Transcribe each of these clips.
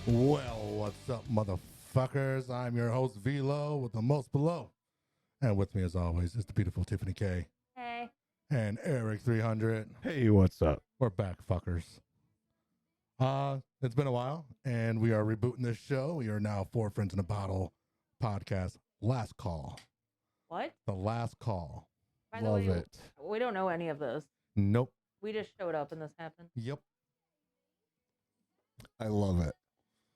Well, what's up, motherfuckers? I'm your host, Velo, with the most below. And with me, as always, is the beautiful Tiffany K. Hey. And Eric 300. Hey, what's up? We're back, fuckers. It's been a while, and we are rebooting this show. We are now Four Friends in a Bottle podcast. Last call. What? The last call. By the Love way, it. we don't know any of this. Nope. We just showed up and this happened. Yep. I love it.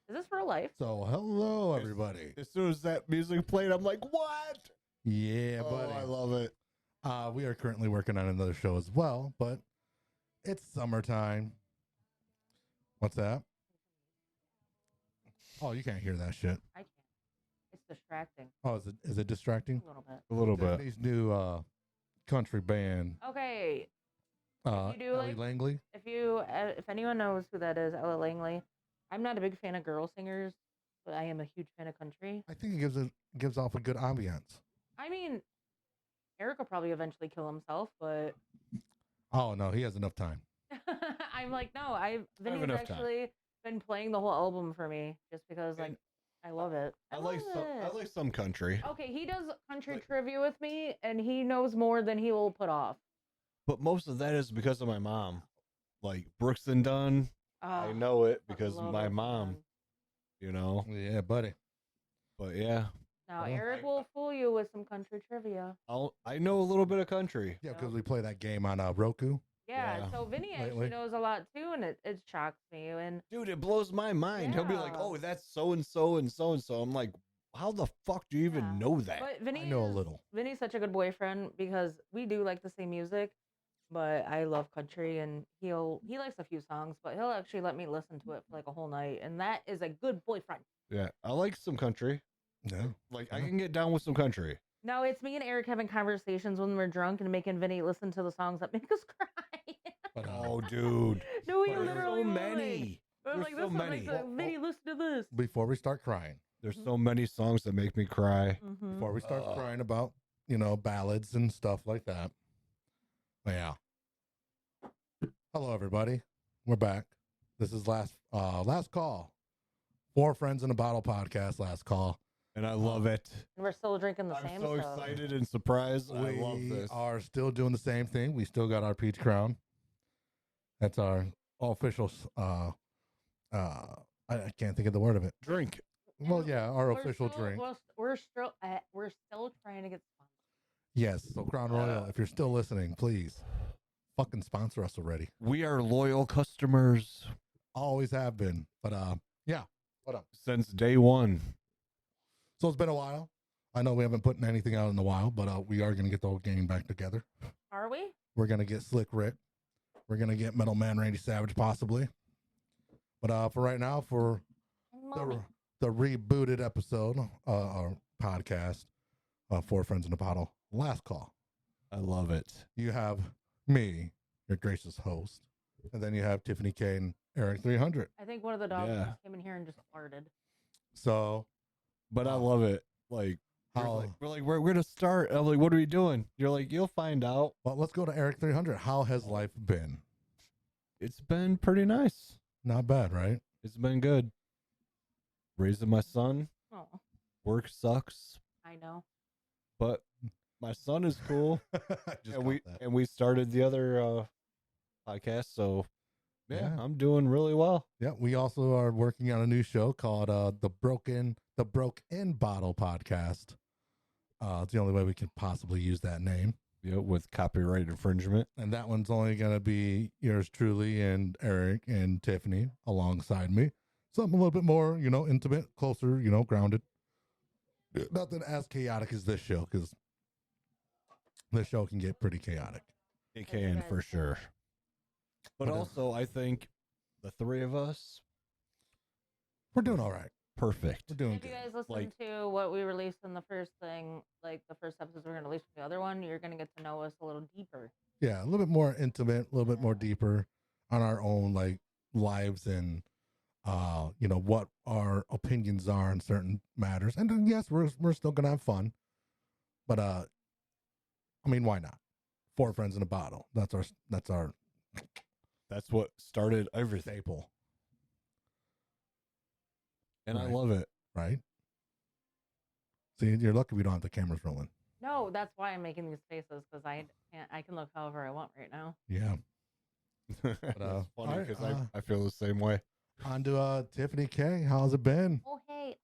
Is this real life? So, hello, everybody. As soon as that music played, I'm like, what? Yeah, Oh, buddy. I love it. We are currently working on another show as well, but it's summertime. What's that? Oh, you can't hear that shit. I can't. It's distracting. Oh, is it distracting? A little bit. A little bit. Tiffany's new country band. Okay. Ellie do, like- Langley. If anyone knows who that is, Ella Langley, I'm not a big fan of girl singers, but I am a huge fan of country. I think it gives off a good ambiance. I mean, Eric will probably eventually kill himself, but Oh no, he has enough time. I'm like, no, Vinny's enough time. actually been playing the whole album for me just because, like, And I love it. I like some country, Okay, he does country Like- trivia with me, and he knows more than he will put off. but most of that is because of my mom. Like Brooks and Dunn, I know it because love my Brooks and mom, Dunn. you know. Yeah, buddy. But yeah, Now, Well, Eric will fool you with some country trivia. I know a little bit of country. Yeah, because we play that game on Roku. Yeah, Yeah. so Vinny Lately. actually knows a lot too, and it shocks me. And Dude, it blows my mind. He'll be like, Yeah. "Oh, that's so and so and so and so." I'm like, "How the fuck do you even Yeah. know that?" but Vinny I know a is- little. Vinny's such a good boyfriend because we do like the same music, but I love country, and he likes a few songs, but he'll actually let me listen to it for like a whole night, and that is a good boyfriend. Yeah, I like some country. Yeah. Like I Yeah. can get down with some country. No, it's me and Eric having conversations when we're drunk and making Vinny listen to the songs that make us cry. But Oh, dude. No, we There's literally so will, many. Like, There's like, so this one many. makes a, Vinny, listen to this. before we start crying, There's so many songs that make me cry. Mhm. before we start Ugh. crying about ballads and stuff like that. But yeah. Hello, everybody. We're back. This is last call. Four Friends in a Bottle podcast. Last call. And I love it. And we're still drinking the I'm same so stuff. excited and surprised. I love We this. are still doing the same thing. We still got our peach crown. That's our official. I can't think of the word of it. Drink. Well, yeah, our We're official still- drink. We're still trying to get sponsored. Yes. So Crown Royal, if you're still listening, please fucking sponsor us already. We are loyal customers Always have been. But yeah. What up? since day one. So it's been a while. I know we haven't put anything out in a while, but we are gonna get the whole gang back together. Are we? We're gonna get Slick Rick. We're gonna get Metal Man Randy Savage possibly. But for right now, for Mommy. the rebooted episode, our podcast, Four Friends in a Bottle, last call. I love it. You have me, your gracious host, and then you have Tiffany K and Eric 300. I think one of the dogs Yeah. just came in here and just farted. So But I love it. Like, how? we're gonna start. I'm like, what are we doing? You're like, you'll find out. Well, let's go to Eric 300. How has life been? It's been pretty nice. Not bad, right? It's been good. Raising my son. Oh, Work sucks, I know. but my son is cool. Just and caught that. we started the other podcast, so yeah, Yeah. I'm doing really well. Yeah, we also are working on a new show called the Broke In Bottle podcast. It's the only way we can possibly use that name. Yeah, with copyright infringement. And that one's only going to be yours truly and Eric and Tiffany alongside me. Something a little bit more, intimate, closer, grounded. Nothing as chaotic as this show, because this show can get pretty chaotic. It can for sure. But What also, I think the three of us, We're doing all right. perfect. We're doing If you good. guys listen Like- to what we released in the first thing, like the first episode we're going to release from the other one, you're going to get to know us a little deeper. Yeah, a little bit more intimate, a little bit more deeper on our own lives and what our opinions are on certain matters. And then, yes, we're still gonna have fun, but I mean, why not? Four Friends in a Bottle. That's our That's what started everything. staple. And I Right. love it. Right? See, you're lucky we don't have the cameras rolling. No, that's why I'm making these faces because I can look however I want right now. Yeah. That's funny alright, because I feel the same way. On to Tiffany K. How's it been? Oh hey,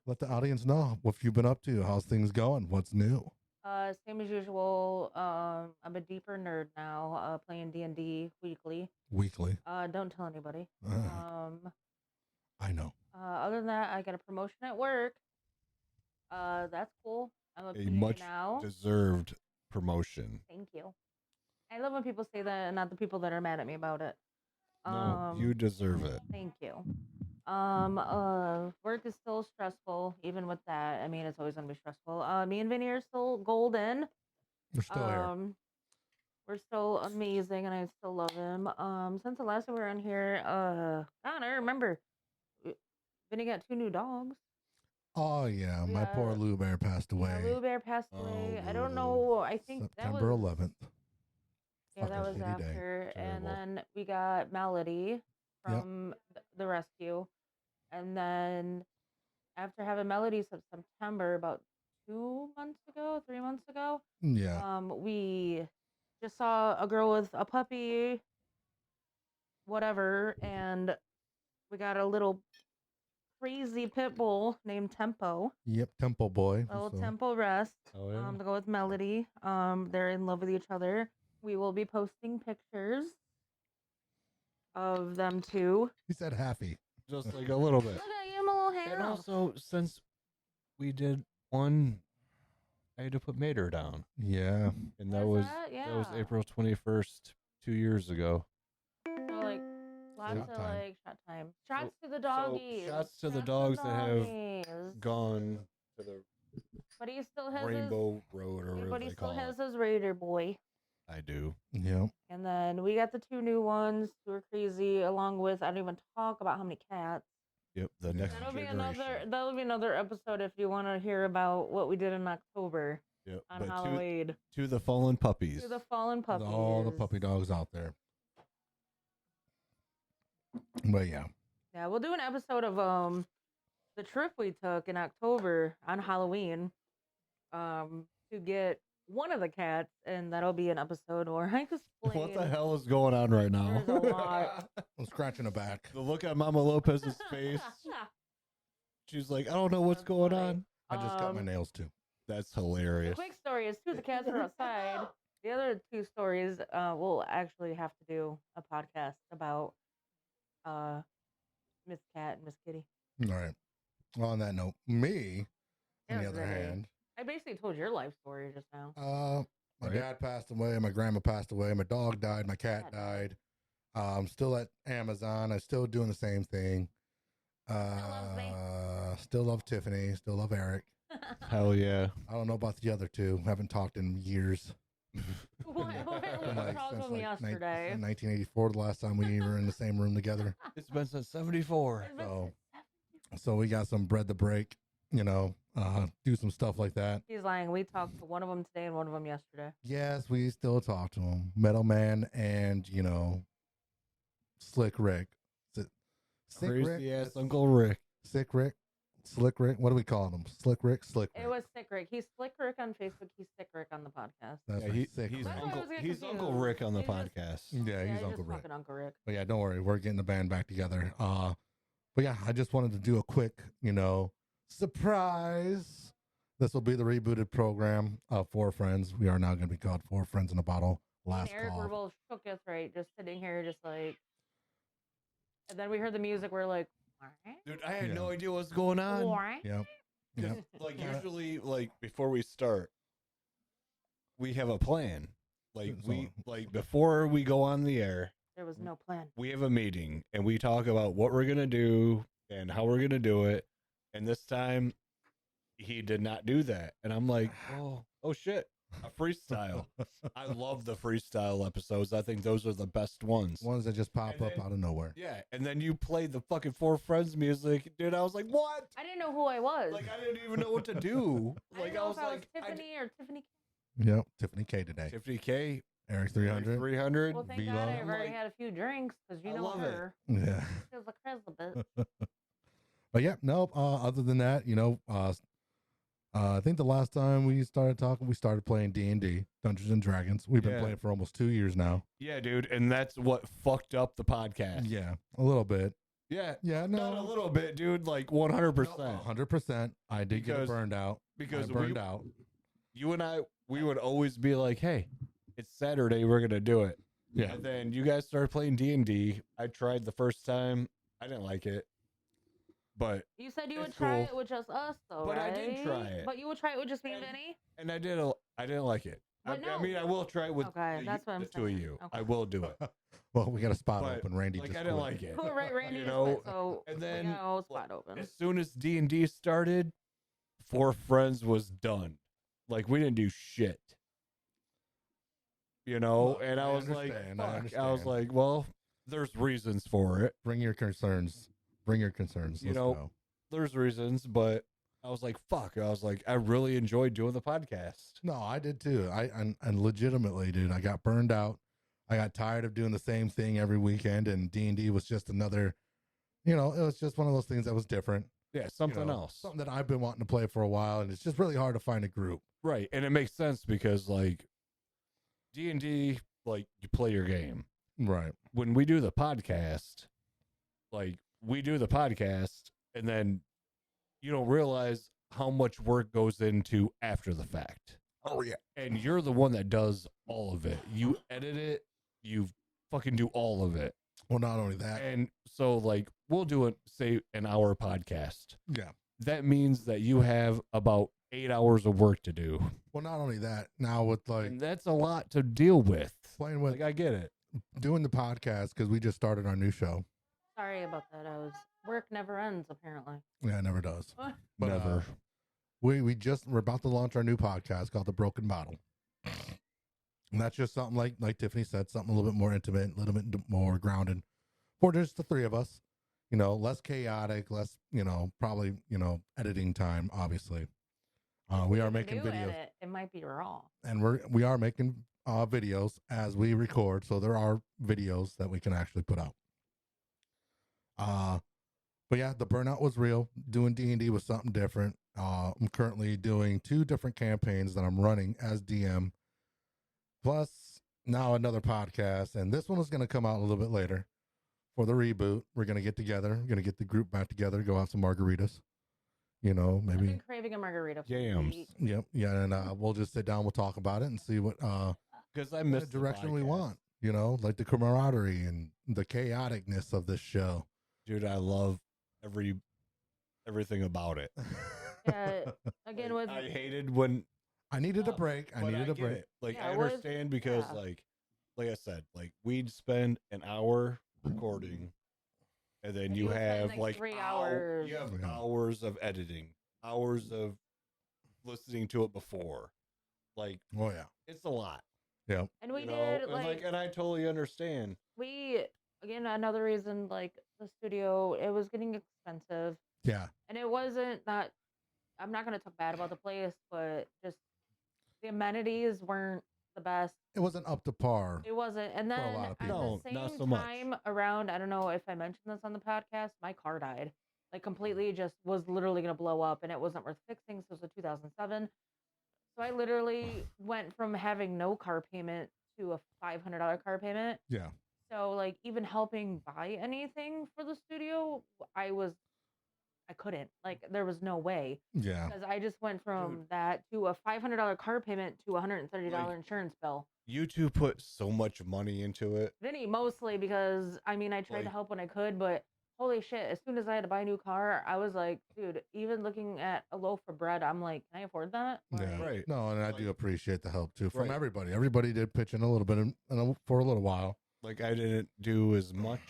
Let the audience know what you've been up to. How's things going? What's new? same as usual. I'm a deeper nerd now. Playing D&D weekly. Weekly. Don't tell anybody. I know. Other than that, I got a promotion at work. That's cool. I'm a PA much now. deserved promotion. Thank you. I love when people say that and not the people that are mad at me about it. No, you deserve it. Thank you. Work is still stressful, even with that. I mean, it's always gonna be stressful. Me and Vinny are still golden. We're still here. We're still amazing, and I still love him. Since the last time we were on here, God, I remember Vinny got 2 new dogs. Oh yeah, my poor Lou Bear passed away. Yeah, Lou Bear passed away. I don't know. I think September that was 11th. Yeah, that was after. And then we got Melody from the rescue. And then after having Melody since September, about 2 months ago, 3 months ago, we just saw a girl with a puppy, whatever, and we got a little crazy pit bull named Tempo. Yep, Tempo boy. Little Tempo Rest. Oh, yeah. To go with Melody. They're in love with each other. We will be posting pictures of them too. He said happy. Just like a little bit. Look at you, my little hair. And also, since we did one, I had to put Mater down. Yeah. And that was April 21st, 2 years ago. So like lots of like shot time. Shots to the doggies. Shots to the dogs that have gone to the but he still has Rainbow Road or whatever but he they still call has it. his Raider boy. I do. Yeah. And then we got the 2 new ones who are crazy, along with I don't even talk about how many cats. Yep, the next that'll be another episode if you want to hear about what we did in October. Yep, on Halloween. To the fallen puppies. To the fallen puppies. All the puppy dogs out there. But yeah. Yeah, we'll do an episode of the trip we took in October on Halloween to get one of the cats, and that'll be an episode where I explain what the hell is going on right now? There's a lot. I'm scratching the back. The look at Mama Lopez's face. She's like, I don't know what's going on. I just cut my nails too. That's hilarious. The quick story is 2 of the cats are outside. The other 2 stories we'll actually have to do a podcast about Miss Cat and Miss Kitty. All right. Well, on that note, me, on the other hand, I basically told your life story just now. My dad passed away, my grandma passed away, my dog died, my cat died. I'm still at Amazon. I'm still doing the same thing. Still love Tiffany, still love Eric. Hell yeah. I don't know about the other 2. Haven't talked in years. What talked to me yesterday? 1984, the last time we were in the same room together. It's been since 74. So we got some bread to break, do some stuff like that. He's lying. We talked to one of them today and one of them yesterday. Yes, we still talk to him. Metal Man and, Slick Rick. Crazy ass Uncle Rick. Sick Rick. Slick Rick. What do we call him? Slick Rick? Slick Rick. It was Sick Rick. He's Slick Rick on Facebook. He's Sick Rick on the podcast. That's he's Uncle Rick on the podcast. He's Uncle Rick. Uncle Rick. But yeah, don't worry. We're getting the band back together. But yeah, I just wanted to do a quick, surprise. This will be the rebooted program of 4 Friends. We are now going to be called 4 Friends in a Bottle. Last Eric, call. we're both shook as right, just sitting here, just like. And then we heard the music. We're like, what? Dude, I had no idea what's going on. What? Yep. Like usually, like before we start, we have a plan. Like before we go on the air, there was no plan. We have a meeting and we talk about what we're gonna do and how we're gonna do it. And this time, he did not do that. And I'm like, oh shit, a freestyle. I love the freestyle episodes. I think those are the best ones. Ones that just pop up out of nowhere. Yeah, and then you played the fucking 4 Friends music, dude. I was like, what? I didn't know who I was. Like, I didn't even know what to do. Like, I was like, Tiffany or Tiffany K. Yep, Tiffany K today. Tiffany K. Eric 300. 300. Well, thank God I've already had a few drinks because you know her. Yeah. She was a bit. But yeah, no. Other than that, I think the last time we started talking, we started playing D&D, Dungeons and Dragons. We've been playing for almost 2 years now. Yeah, dude, and that's what fucked up the podcast. Yeah, a little bit. Yeah, no, not a little bit, dude. Like 100%. 100%. I did get burned out. Because I burned out. You and I, we would always be like, "Hey, it's Saturday, we're gonna do it." Yeah. And then you guys started playing D&D. I tried the first time. I didn't like it. But you said you would try it with just us, though, but right? I did try it. But you would try it with just me and Vinny? And I didn't like it. I mean, I will try it with that's what I'm the two of saying. you. Okay. I will do it. Well, we got a spot open. Randy like, just I didn't quit. like it. Oh, right, Randy You just know, quit, so and then we got a whole spot open. As soon as D&D started, Four Friends was done. Like, we didn't do shit. And I was like, fuck. I was like, well, there's reasons for it. Bring your concerns. Let's go. There's reasons, but I was like, fuck. I was like, I really enjoyed doing the podcast. No, I did too. And legitimately, dude, I got burned out. I got tired of doing the same thing every weekend, and D&D was just another, it was just one of those things that was different. Yeah, something else. Something that I've been wanting to play for a while, and it's just really hard to find a group. Right, and it makes sense because, like, D&D, like, you play your game. Right. When we do the podcast, like, we do the podcast, and then you don't realize how much work goes into after the fact. Oh, yeah. And you're the one that does all of it. You edit it. You fucking do all of it. Well, not only that. And so, like, we'll do it, say, an hour podcast. Yeah. That means that you have about 8 hours of work to do. Well, not only that, now with, like... And that's a lot to deal with. Playing with... Like, I get it. Doing the podcast, because we just started our new show. Sorry about that. Work never ends, apparently. Yeah, it never does. What? But, never. We're about to launch our new podcast called The Broken Bottle. And that's just something like Tiffany said, something a little bit more intimate, a little bit more grounded for just the three of us, less chaotic, less, probably, editing time, obviously. We are making videos. It might be raw. And we are making videos as we record. So there are videos that we can actually put out. But yeah, the burnout was real. Doing D&D was something different. I'm currently doing 2 different campaigns that I'm running as DM. Plus, now another podcast. And this one is going to come out a little bit later for the reboot. We're going to get together. We're going to get the group back together, go have some margaritas. Maybe. I've been craving a margarita. Yams. Yep. Yeah. And we'll just sit down. We'll talk about it and see what because I missed the direction we want. Like the camaraderie and the chaoticness of this show. Dude, I love everything about it. Again, I hated when I needed a break. I needed a break. It. Like, I understand because like I said, like, we'd spend an hour recording, and then you have like 3 hours. You have hours of editing, hours of listening to it before. Like, oh yeah, it's a lot. Yeah, and we did and I totally understand. Again, another reason, like, the studio, it was getting expensive. Yeah. And it wasn't that, I'm not going to talk bad about the place, but just the amenities weren't the best. It wasn't up to par. It wasn't. And then at the same time around, I don't know if I mentioned this on the podcast, my car died. Like, completely just was literally going to blow up, and it wasn't worth fixing. So it was 2007. So I literally went from having no car payment to a $500 car payment. Yeah. So, like, even helping buy anything for the studio, I couldn't. Like, there was no way. Yeah. Because I just went from that to a $500 car payment to a $130 insurance bill. You two put so much money into it. Vinny, mostly because, I tried to help when I could, but holy shit, as soon as I had to buy a new car, I was like, dude, even looking at a loaf of bread, I'm like, can I afford that? Yeah. Right. No, and I do appreciate the help, too, from everybody. Everybody did pitch in a little bit for a little while. Like, I didn't do as much.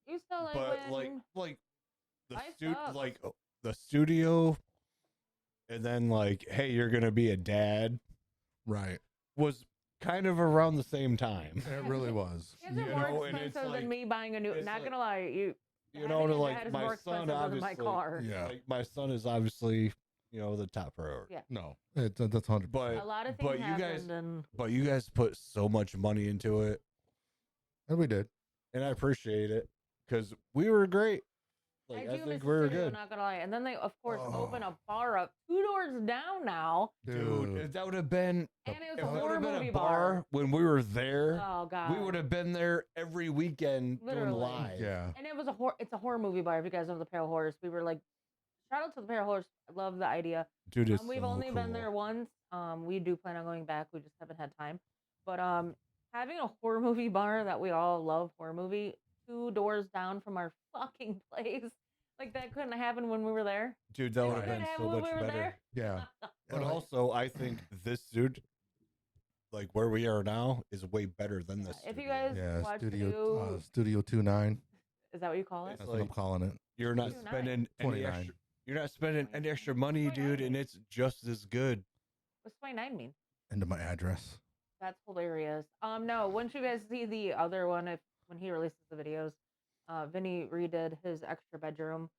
You still like, but the studio, and then like, hey, you're gonna be a dad, right? Was kind of around the same time. It really was. It's more expensive than me buying a new. Not gonna lie, like my son, obviously, my car. Yeah, like my son is obviously, the top priority. Yeah. No, that's 100%. But a lot of things but you guys put so much money into it, and we did, and I appreciate it because we were great. Like, I I do think miss we're the studio, good. not gonna lie. And then they, of course, open a bar up 2 doors down now. Dude, if that would have been, And it was if a that would horror have been movie a bar when we were there, Oh god, we would have been there every weekend doing Literally. live. Yeah. And it was it's a horror movie bar. If you guys know the Pale Horse, we were like, shout out to the Pale Horse. I love the idea. Dude, it's We've so only been cool. there once. We do plan on going back. We just haven't had time. But having a horror movie bar that we all love, horror movie, 2 doors down from our fucking place. Like that couldn't happen when we were there. Dude, that would have Couldn't been happen so when much we were better. there. Yeah. But also, I think this dude, like where we are now, is way better than this. If you studio. guys Yeah. watch Studio 29. is that what you call it? It's That's what I'm like- calling it. You're not 29. spending any 29. extra. You're not spending any extra money, dude, and it's just as good. What's 29 mean? Into my address. That's hilarious. No, once you guys see the other one, when he releases the videos, Vinny redid his extra bedroom.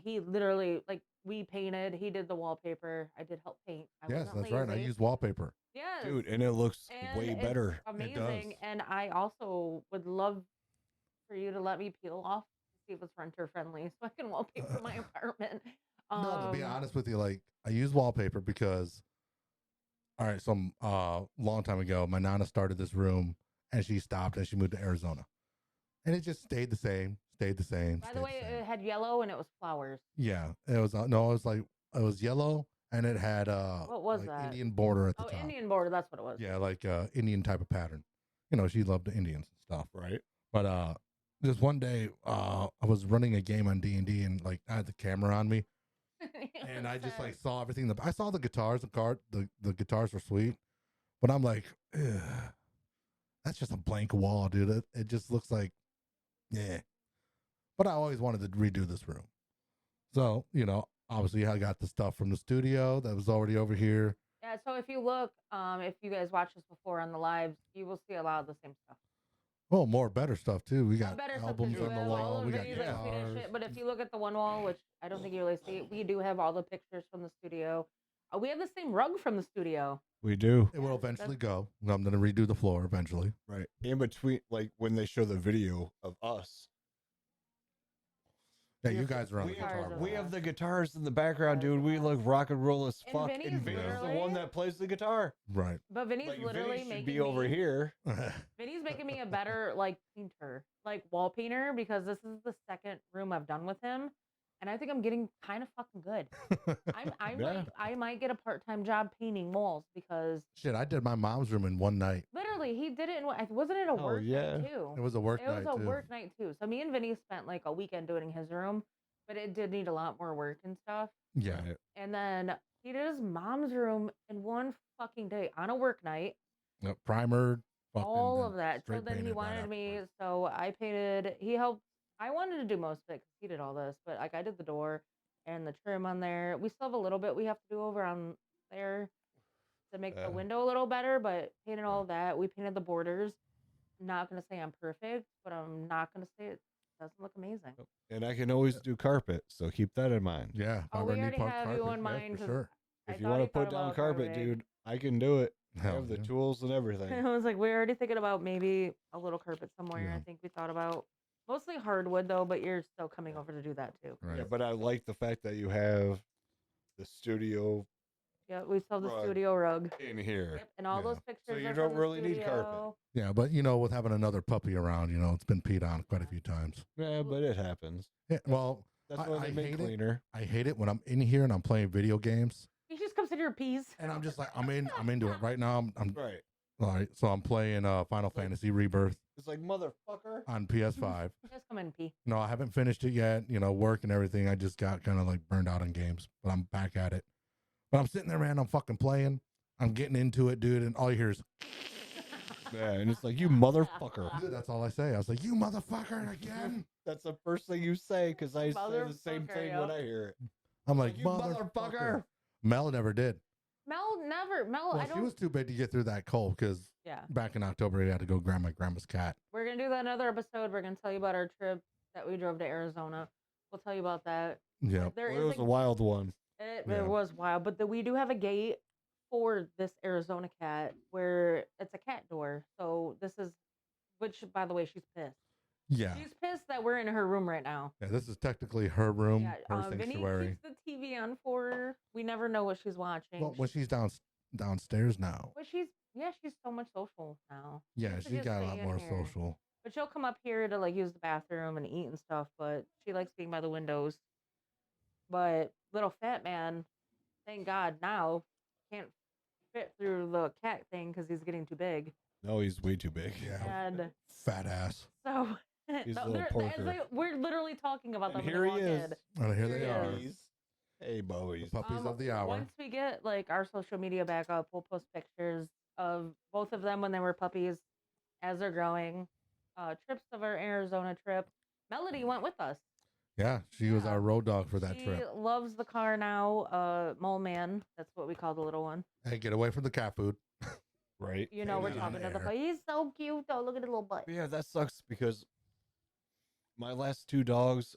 He literally we painted. He did the wallpaper. I did help paint. Yes, that's right. I used wallpaper. Yes, Dude, and it looks And way it's better. amazing. does. And I also would love for you to let me peel off to see if it's renter friendly, so I can wallpaper my apartment. No, to be honest with you, like I use wallpaper because, all right, some long time ago, my nana started this room and she stopped and she moved to Arizona, and it just stayed the same. By the way, it had yellow and it was flowers. Yeah, it was no, it was yellow and it had What was like that? Indian border at the Oh, top. Indian border. That's what it was. Yeah, like Indian type of pattern. You know, she loved the Indians and stuff. Right. But just one day, I was running a game on D&D and like I had the camera on me. And I just like saw everything. I saw the guitars, the guitars were sweet, but I'm like, ugh, that's just a blank wall, dude. It just looks like, yeah. But I always wanted to redo this room, so obviously I got the stuff from the studio that was already over here. Yeah. So if you look, if you guys watched this before on the lives, you will see a lot of the same stuff. Oh, more better stuff too. We got Better albums stuff on the all wall. of We got these, like, sweet as guitars. shit. But if you look at the one wall, which I don't think you really see, we do have all the pictures from the studio. We have the same rug from the studio. We do. It will eventually go. I'm going to redo the floor eventually. Right. In between, like when they show the video of us. Yeah, you guys are on the guitars guitar. over We there. have the guitars in the background, dude. We look rock and roll as And fuck. Vinny's And Vinny's the literally- one that plays the guitar. Right. But Vinny's Like, literally Vinny should making be over me, here. Vinny's making me a better painter, wall painter, because this is the second room I've done with him, and I think I'm getting kind of fucking good. I might get a part-time job painting walls because Shit, I did my mom's room in one night. literally he did it. Wasn't it a work yeah. night too? It was a work It was night a too. work night too. So me and Vinny spent like a weekend doing his room, but it did need a lot more work and stuff. Yeah. Right. And then he did his mom's room in one fucking day on a work night. Primer. All of that. So straight then he painted right wanted me, afterwards. so I painted. He helped. I wanted to do most of it because he did all this, but I did the door and the trim on there. We still have a little bit we have to do over on there to make the window a little better, but painted all of that. We painted the borders. I'm not gonna say I'm perfect, but I'm not gonna say it doesn't look amazing. And I can always do carpet, so keep that in mind. Yeah. if I Oh, ever we need already park have you carpet, in yeah, mind, for 'cause sure. I If you thought want he to put thought down about carpet, carpeting. dude, I can do it. I Hell have the yeah. tools and everything. I was like, we're already thinking about maybe a little carpet somewhere. Yeah. I think we thought about mostly hardwood though, but you're still coming over to do that too. Right. Yeah, but I like the fact that you have the studio Yeah, we still have the Rug. studio rug. in here. Yep, and all Yeah. those pictures. you are don't from the really need carpet. studio. Yeah, but with having another puppy around, it's been peed on quite a few times. Yeah, but it happens. Yeah, well, That's why I they make hate it. cleaner. I hate it when I'm in here and I'm playing video games, He just comes into your peas. and I'm just like, I'm into it right now. I'm Right. all right. So I'm playing Final Fantasy Rebirth It's like, motherfucker. on PS5. Just come in and pee. No, I haven't finished it yet. Work and everything. I just got kind of like burned out on games, but I'm back at it. But I'm sitting there, man. I'm fucking playing. I'm getting into it, dude. And all you hear is, Yeah, and it's like, you motherfucker. dude, that's all I say. I was like, you motherfucker again. That's the first thing you say, because I say the same Motherfucker, thing when I hear it. I'm like, You motherfucker. Mel never did. Mel never. Mel, Well, I she don't. was too big to get through that cold because Yeah, back in October, we had to go grab my grandma's cat. we're gonna do that another episode. We're gonna tell you about our trip that we drove to Arizona. We'll tell you about that. Yeah. There Well, it is was a wild one. It Yeah. was wild, but we do have a gate for this Arizona cat where it's a cat door. So this is, which by the way, she's pissed. Yeah. She's pissed that we're in her room right now. Yeah, this is technically her room, her Vinny sanctuary. keeps the TV on for her. We never know what she's watching. Well, when she's downstairs now. But she's so much social now. Yeah, she got a lot more social. But she'll come up here to like use the bathroom and eat and stuff. But she likes being by the windows. But little fat man, thank God now can't fit through the cat thing because he's getting too big. No, he's way too big. Yeah, and fat ass. So he's a little porker. We're literally talking about them. And here he is. And here they are. Hey, boys. The puppies of the hour. Once we get like our social media back up, we'll post pictures of both of them when they were puppies, as they're growing. Trips of our Arizona trip. Melody went with us. Yeah, she was our road dog for that trip. She loves the car now. Mole Man, that's what we call the little one. Hey, get away from the cat food. Right. You know, we're talking to the puppy. He's so cute, though. Look at his little butt. Yeah, that sucks because my last 2 dogs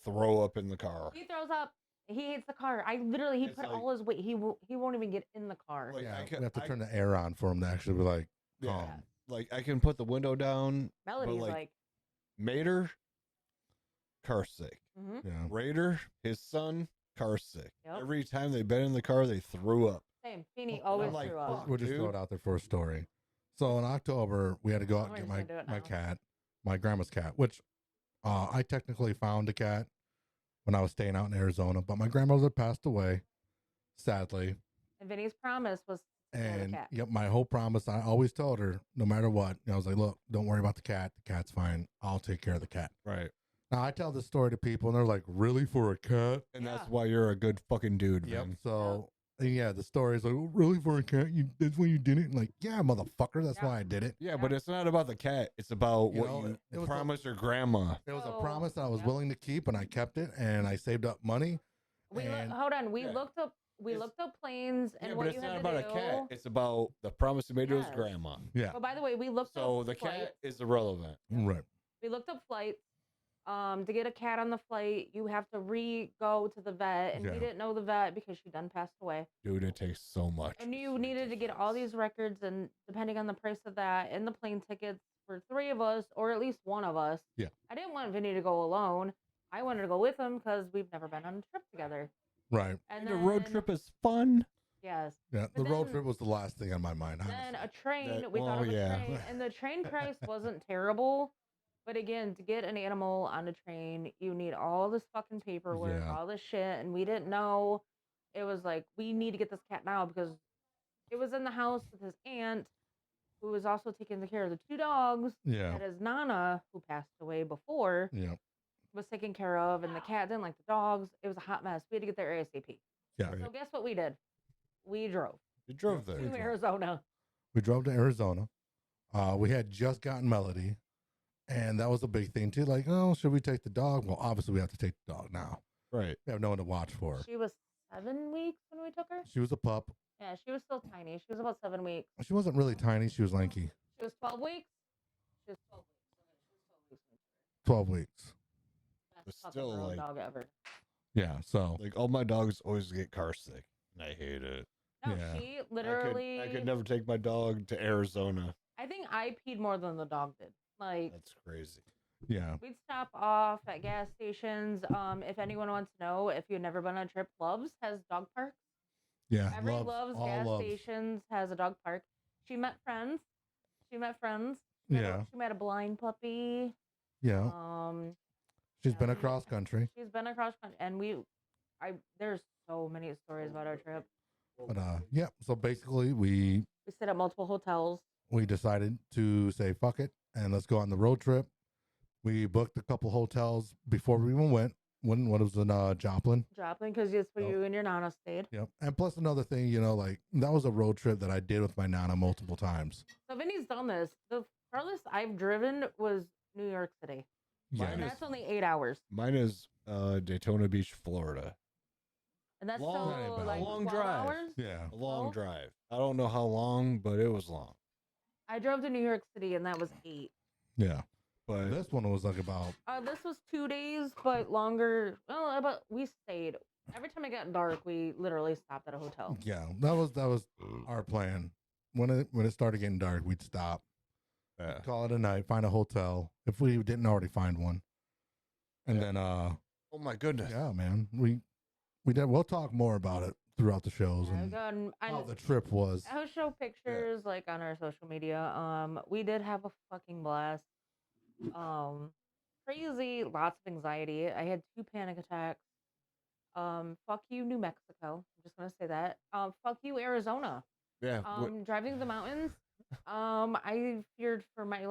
throw up in the car. He throws up. He hates the car. He put all his weight. He won't even get in the car. Like, Yeah, we have to turn the air on for him to actually be like, calm. Yeah. Like, I can put the window down. Melody's like Mater, car sick. Mm-hmm. Yeah. Raider, his son, car sick. Yep. Every time they've been in the car, they threw up. Same. Feeny always like, threw up. We'll just throw it out there for a story. So in October, we had to go out and get my cat, my grandma's cat, which I technically found a cat when I was staying out in Arizona, but my grandmother passed away, sadly. And Vinny's promise was to kill the cat. Yep, my whole promise, I always told her, no matter what, I was like, look, don't worry about the cat. The cat's fine. I'll take care of the cat. Right. Now, I tell this story to people, and they're like, really, for a cat? And that's why you're a good fucking dude, Yep. man. So, yeah, the story is like, oh, really, for a cat? That's why you did it? And like, yeah, motherfucker, that's why I did it. Yeah, but it's not about the cat. It's about You what know, you promised your grandma. It was a promise that I was willing to keep, and I kept it, and I saved up money. Hold on. We looked up planes and what you had to do. It's not about a cat. It's about the promise you made to his grandma. Yeah. But by the way, we looked up So the flights. cat is irrelevant. Right. We looked up flights. To get a cat on the flight, you have to go to the vet, and we didn't know the vet because she done passed away. Dude, it takes so much. And you needed to get all these records, and depending on the price of that, and the plane tickets for 3 of us, or at least one of us. Yeah. I didn't want Vinny to go alone. I wanted to go with him because we've never been on a trip together. Right. And the road trip is fun. Yes. Yeah, the road trip was the last thing on my mind. Then a train. We thought of a train, and the train price wasn't terrible. But again, to get an animal on a train, you need all this fucking paperwork, all this shit. And we didn't know. It was like, we need to get this cat now because it was in the house with his aunt, who was also taking care of the 2 dogs. Yeah. That his Nana, who passed away before, was taken care of. And the cat didn't like the dogs. It was a hot mess. We had to get there ASAP. Yeah. So guess what we did? We drove. You drove there. To Arizona. We drove to Arizona. We had just gotten Melody. And that was a big thing too. Like, oh, should we take the dog? Well, obviously we have to take the dog now. Right. We have no one to watch for her. She was 7 weeks when we took her. She was a pup. Yeah, she was still tiny. She was about 7 weeks. She wasn't really tiny. She was lanky. She was 12 weeks. She was 12 weeks. 12 weeks. Best But still, fucking like, dog ever. Yeah. So like all my dogs always get car sick, and I hate it. No, Yeah. she literally. I could never take my dog to Arizona. I think I peed more than the dog did. Like, That's crazy. yeah. we'd stop off at gas stations. If anyone wants to know, if you've never been on a trip, Loves has dog parks. Yeah. Every Loves gas stations has a dog park. She met friends. She met a blind puppy. Yeah. She's been across country. She's been across country, and there's so many stories about our trip. But yeah. So basically, we stayed at multiple hotels. We decided to say fuck it and let's go on the road trip. We booked a couple hotels before we even went. When it was in Joplin. Joplin, because it's where you and your Nana stayed. Yep. And plus another thing, like that was a road trip that I did with my Nana multiple times. So Vinny's done this. The farthest I've driven was New York City. Yeah. And that's only 8 hours. Mine is Daytona Beach, Florida. And that's long, still like a long 12 drive. hours? Yeah. A long 12? drive. I don't know how long, but it was long. I drove to New York City, and that was 8. Yeah. But this one was like about. This was 2 days, but longer. Well, but we stayed. Every time it got dark, we literally stopped at a hotel. Yeah, that was our plan. When it started getting dark, we'd stop, Yeah. Call it a night. Find a hotel if we didn't already find one, and then oh my goodness, yeah, man, we did. We'll talk more about it throughout the shows and how the trip was. I'll show pictures like on our social media. We did have a fucking blast. Crazy, lots of anxiety. I had 2 panic attacks. Fuck you, New Mexico. I'm just gonna say that. Fuck you, Arizona. Yeah. Driving the mountains. I feared for my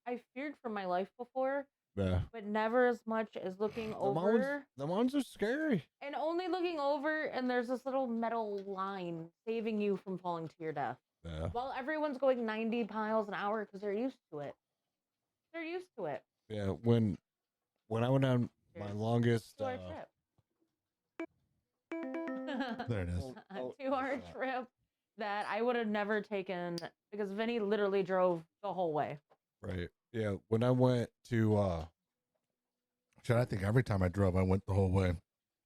I feared for my life before. Yeah. But never as much as looking over. The mountains are scary. And only looking over, and there's this little metal line saving you from falling to your death. Yeah. While everyone's going 90 miles an hour because they're used to it. They're used to it. Yeah. When I went on my longest. To our trip. There it is. To our trip that I would have never taken because Vinny literally drove the whole way. Right. Yeah. When I went to Shit, I think every time I drove, I went the whole way.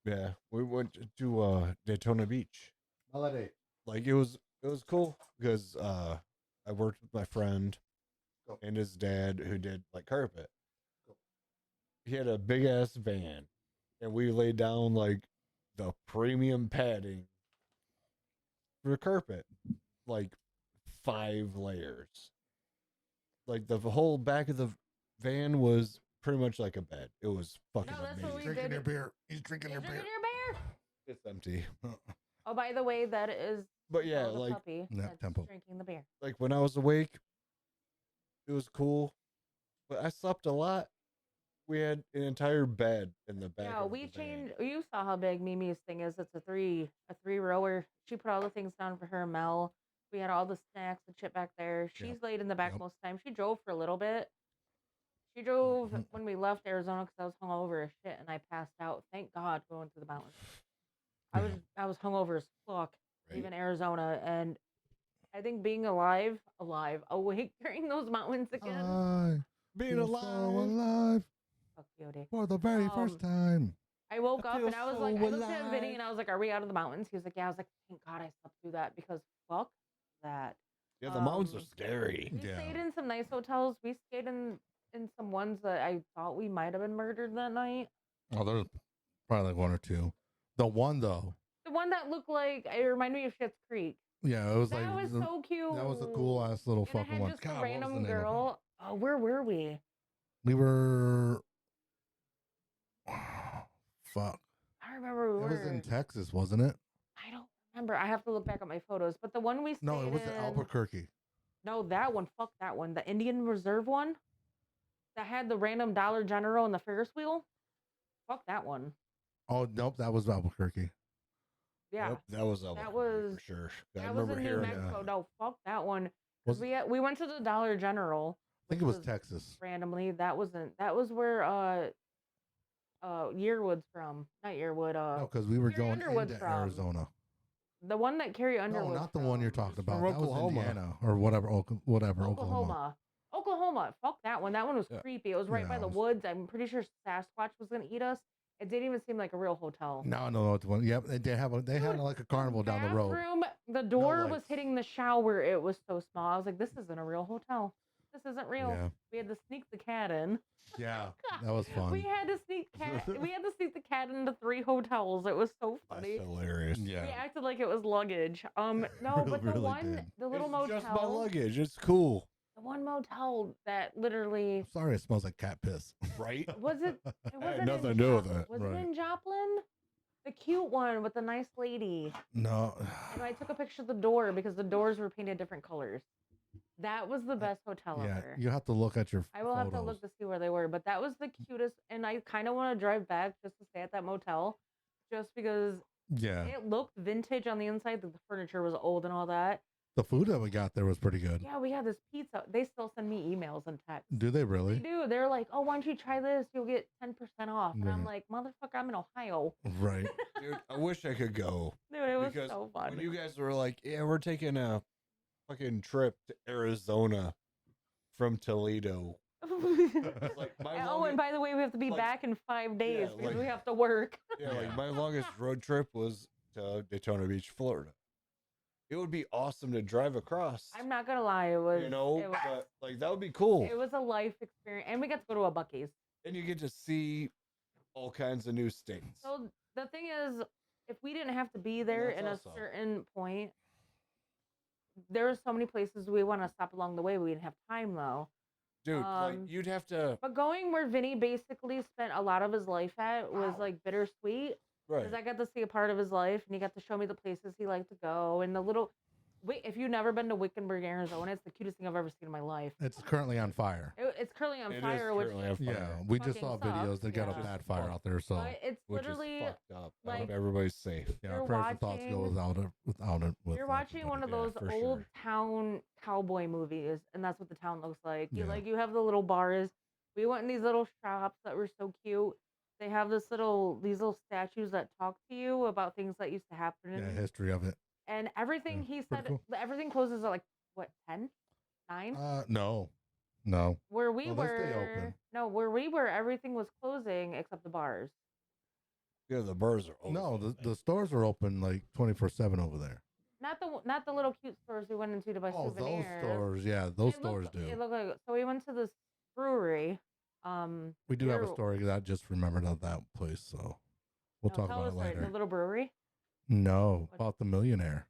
Yeah, we went to Daytona Beach. Holiday. Like it was cool because I worked with my friend and his dad who did like carpet. He had a big ass van, and we laid down like the premium padding for carpet, like 5 layers. Like the whole back of the van was pretty much like a bed. It was fucking amazing. Drinking your beer. He's drinking your beer. It's empty. Oh, by the way, that is. But yeah, the like puppy that's Tempo. drinking the beer. Like when I was awake, it was cool, but I slept a lot. We had an entire bed in the back. Yeah, we changed. You saw how big Mimi's thing is. It's a three rower. She put all the things down for her and Mel. We had all the snacks and shit back there. She's laid in the back most of the time. She drove for a little bit. She drove when we left Arizona because I was hungover as shit and I passed out. Thank God going through the mountains. I was hungover as fuck, even Arizona, and I think being awake during those mountains again. Being alive. Fuck you, for the very first time. I woke up and I was like, I looked at Vinny and I was like, "Are we out of the mountains?" He was like, "Yeah." I was like, "Thank God I slept through that because fuck that." Yeah, the mountains are scary. We stayed in some nice hotels. We stayed in some ones that I thought we might have been murdered that night. Oh, there's probably like 1 or 2. The one though. The one that looked like it reminded me of Schitt's Creek. Yeah, it was that was so cute. That was a cool ass little and fucking one. Just God, a random girl. Oh, where were we? We were. Fuck. I remember we were. It was in Texas, wasn't it? I don't remember. I have to look back at my photos. But the one we stayed No, it was in Albuquerque. No, that one. Fuck that one. The Indian Reserve one that had the random Dollar General and the Ferris wheel. Fuck that one. Oh nope, that was Albuquerque. Yeah, yep, that was Albuquerque for sure. I remember hearing New Mexico. No, fuck that one. We went to the Dollar General. I think it was Texas. Randomly, that wasn't. That was where Yearwood's from. Not Yearwood. No, because we were going into Arizona. The one that Carrie Underwood. No, not the one you're talking about. That Oklahoma. was Indiana or whatever. Oklahoma. Fuck that one. That one was creepy. It was right by the woods. I'm pretty sure Sasquatch was gonna eat us. It didn't even seem like a real hotel. No. It's one. Yep, they had like a carnival down the road. The door was hitting the shower. It was so small. I was like, this isn't a real hotel. This isn't real. Yeah. We had to sneak the cat in. Yeah, that was fun. We had to sneak the cat into 3 hotels. It was so funny. That's hilarious. Yeah. We acted like it was luggage. No, but the little motel. Just my luggage. It's cool. The one motel that literally. I'm sorry, it smells like cat piss. Right? Was it? It wasn't nothing to do with that. Was it in Joplin? The cute one with the nice lady. No. And I took a picture of the door because the doors were painted different colors. That was the best hotel ever. You have to look at your I will have to look to see where they were, but that was the cutest. And I kind of want to drive back just to stay at that motel, just because it looked vintage on the inside. The furniture was old and all that. The food that we got there was pretty good. Yeah, we had this pizza. They still send me emails and texts. Do they really? They do. They're like, "Oh, why don't you try this? You'll get 10% off." And I'm like, "Motherfucker, I'm in Ohio." Right. Dude, I wish I could go. Dude, it was so fun. When you guys were like, "Yeah, we're taking a fucking trip to Arizona from Toledo." Like and by the way, we have to be back in 5 days because we have to work. Yeah, like my longest road trip was to Daytona Beach, Florida. it would be awesome to drive across. I'm not gonna lie, it was but like that would be cool. It was a life experience, and we got to go to a Buc-ee's, and you get to see all kinds of new states. So the thing is, if we didn't have to be there in a certain point, there are so many places we want to stop along the way. We didn't have time though. Dude, like you'd have to. But going where Vinny basically spent a lot of his life at was like bittersweet. Right. Because I got to see a part of his life, and he got to show me the places he liked to go, and the little. Wait, if you've never been to Wickenburg, Arizona, it's the cutest thing I've ever seen in my life. It's currently on fire. It's currently on fire, which yeah, we just saw videos that got a bad fire out there. So but it's literally fucked up. Like, I hope everybody's safe. Yeah, our prayers and thoughts go without it. You're watching one of those old town cowboy movies, and that's what the town looks like. You have the little bars. We went in these little shops that were so cute. They have these little statues that talk to you about things that used to happen. Yeah, history of it. And everything he said, cool. Everything closes at like what 10, 9? No. Where we were, where we were, everything was closing except the bars. Yeah, the bars are open. No, the stores are open like 24/7 over there. Not the little cute stores we went into to buy souvenirs. Those stores, yeah, those stores do. It looked like so. We went to this brewery. We do have a story that I just remembered of that place, so we'll talk about it later. The little brewery. No, about the millionaire.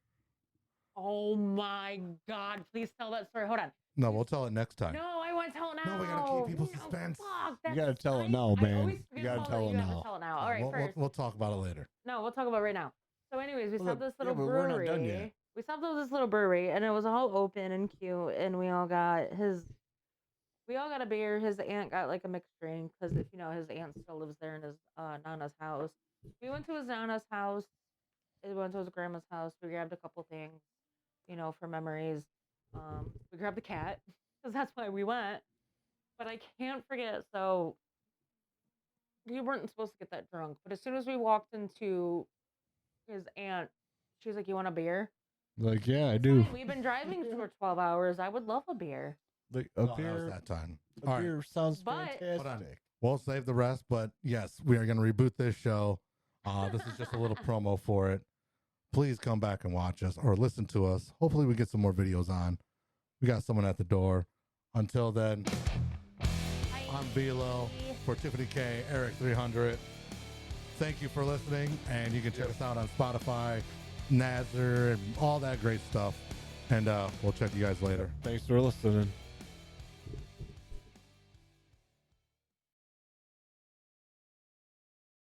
Oh my God! Please tell that story. Hold on. No, we'll tell it next time. No, I want to tell it now. No, we gotta keep people suspense. You gotta tell it now, man. You gotta tell it now. All right, first. We'll talk about it later. No, we'll talk about it right now. So, anyways, we stopped this little brewery. We're not done yet. We stopped at this little brewery, and it was all open and cute, and we all got a beer. His aunt got like a mixed drink because his aunt still lives there in his nana's house. We went to his nana's house. We went to his grandma's house. We grabbed a couple things, for memories. We grabbed the cat because that's why we went. But I can't forget. So we weren't supposed to get that drunk. But as soon as we walked into his aunt, she was like, "You want a beer?" Like, yeah, I do. We've been driving for 12 hours. I would love a beer. Like a beer. That time. A beer sounds fantastic. Hold on. We'll save the rest, but yes, we are going to reboot this show. This is just a little promo for it. Please come back and watch us or listen to us. Hopefully we get some more videos on. We got someone at the door. Until then, I'm Velo for Tiffany K, Eric 300. Thank you for listening, and you can check us out on Spotify, Nazar, and all that great stuff. And we'll check you guys later. Thanks for listening.